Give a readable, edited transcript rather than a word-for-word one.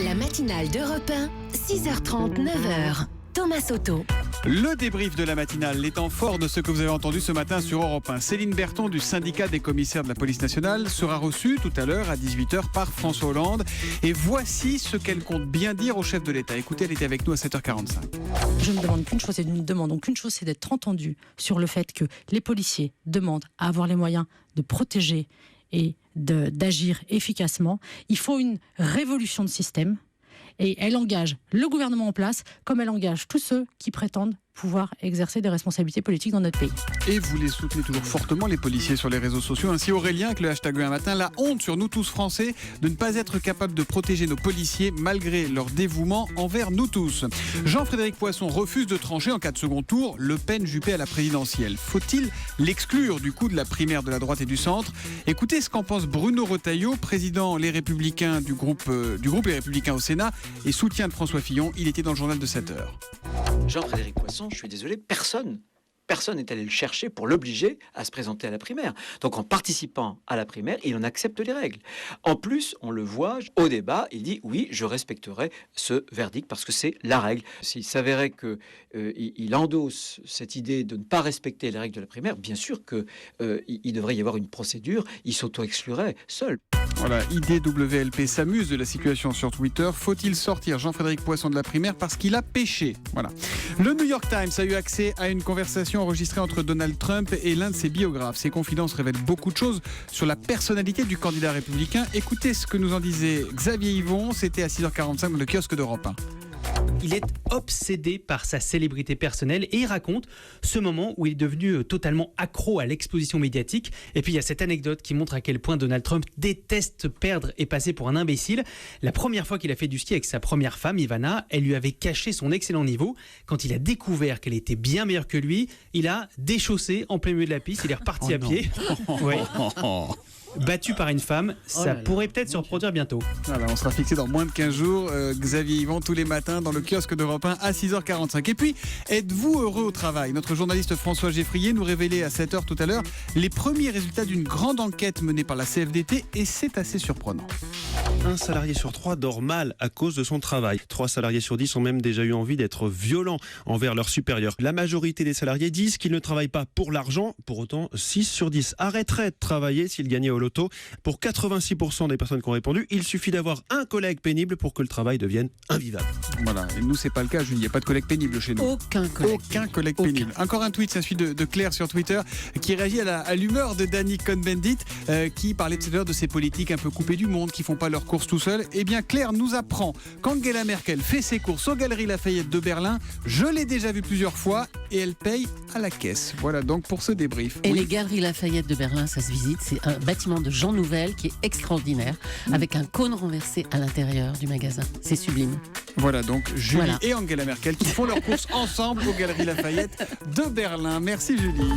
La matinale d'Europe 1, 6h30, 9h. Thomas Soto. Le débrief de la matinale, les temps forts de ce que vous avez entendu ce matin sur Europe 1. Céline Berthon du syndicat des commissaires de la police nationale sera reçue tout à l'heure à 18h par François Hollande. Et voici ce qu'elle compte bien dire au chef de l'État. Écoutez, elle était avec nous à 7h45. Je ne demande qu'une chose et nous ne demandons qu'une chose, c'est d'être entendu sur le fait que les policiers demandent à avoir les moyens de protéger et d'agir efficacement. Il faut une révolution de système. Et elle engage le gouvernement en place comme elle engage tous ceux qui prétendent pouvoir exercer des responsabilités politiques dans notre pays. Et vous les soutenez toujours fortement, les policiers, sur les réseaux sociaux. Ainsi Aurélien, avec le hashtag un matin, la honte sur nous tous Français de ne pas être capable de protéger nos policiers malgré leur dévouement envers nous tous. Jean-Frédéric Poisson refuse de trancher en cas de second tour Le Pen-Juppé à la présidentielle. Faut-il l'exclure du coup de la primaire de la droite et du centre? Écoutez ce qu'en pense Bruno Retailleau, président Les Républicains du groupe Les Républicains au Sénat et soutien de François Fillon. Il était dans le journal de 7h. Jean-Frédéric Poisson, je suis désolé, personne n'est allé le chercher pour l'obliger à se présenter à la primaire. Donc en participant à la primaire, il en accepte les règles. En plus, on le voit au débat, il dit oui, je respecterai ce verdict parce que c'est la règle. S'il s'avérait qu'il endosse cette idée de ne pas respecter les règles de la primaire, bien sûr qu'il devrait y avoir une procédure, il s'auto-exclurait seul. Voilà, IDWLP s'amuse de la situation sur Twitter. Faut-il sortir Jean-Frédéric Poisson de la primaire parce qu'il a péché? Voilà. Le New York Times a eu accès à une conversation enregistrée entre Donald Trump et l'un de ses biographes. Ces confidences révèlent beaucoup de choses sur la personnalité du candidat républicain. Écoutez ce que nous en disait Xavier Yvon. C'était à 6h45 dans le kiosque d'Europe 1. Il est obsédé par sa célébrité personnelle et il raconte ce moment où il est devenu totalement accro à l'exposition médiatique. Et puis il y a cette anecdote qui montre à quel point Donald Trump déteste perdre et passer pour un imbécile. La première fois qu'il a fait du ski avec sa première femme, Ivana, elle lui avait caché son excellent niveau. Quand il a découvert qu'elle était bien meilleure que lui, il a déchaussé en plein milieu de la piste, il est reparti à pied. Ouais. Battu par une femme, ça pourrait peut-être se reproduire bientôt. Voilà, on sera fixé dans moins de 15 jours. Xavier Yvon tous les matins dans le kiosque d'Europe 1 à 6h45. Et puis, êtes-vous heureux au travail? Notre journaliste François Geffrier nous révélait à 7h tout à l'heure les premiers résultats d'une grande enquête menée par la CFDT et c'est assez surprenant. Un salarié sur 3 dort mal à cause de son travail. 3 salariés sur 10 ont même déjà eu envie d'être violents envers leurs supérieurs. La majorité des salariés disent qu'ils ne travaillent pas pour l'argent. Pour autant, 6 sur 10 arrêteraient de travailler s'ils gagnaient au loto. Pour 86% des personnes qui ont répondu, il suffit d'avoir un collègue pénible pour que le travail devienne invivable. Voilà, et nous c'est pas le cas, Julie, il n'y a pas de collègue pénible chez nous. Aucun collègue pénible. Encore un tweet, c'est celui de Claire sur Twitter, qui réagit à l'humeur de Danny Cohn-Bendit, qui parlait tout à l'heure de ces politiques un peu coupés du monde, qui font pas leurs courses tout seuls. Eh bien Claire nous apprend qu'Angela Merkel fait ses courses aux Galeries Lafayette de Berlin. Je l'ai déjà vu plusieurs fois et elle paye à la caisse. Voilà donc pour ce débrief. Et oui. les Galeries Lafayette de Berlin, ça se visite. C'est un bâtiment de Jean Nouvel qui est extraordinaire, avec un cône renversé à l'intérieur du magasin. C'est sublime. Voilà donc Julie Voilà. et Angela Merkel qui font leurs courses ensemble aux Galeries Lafayette de Berlin. Merci Julie.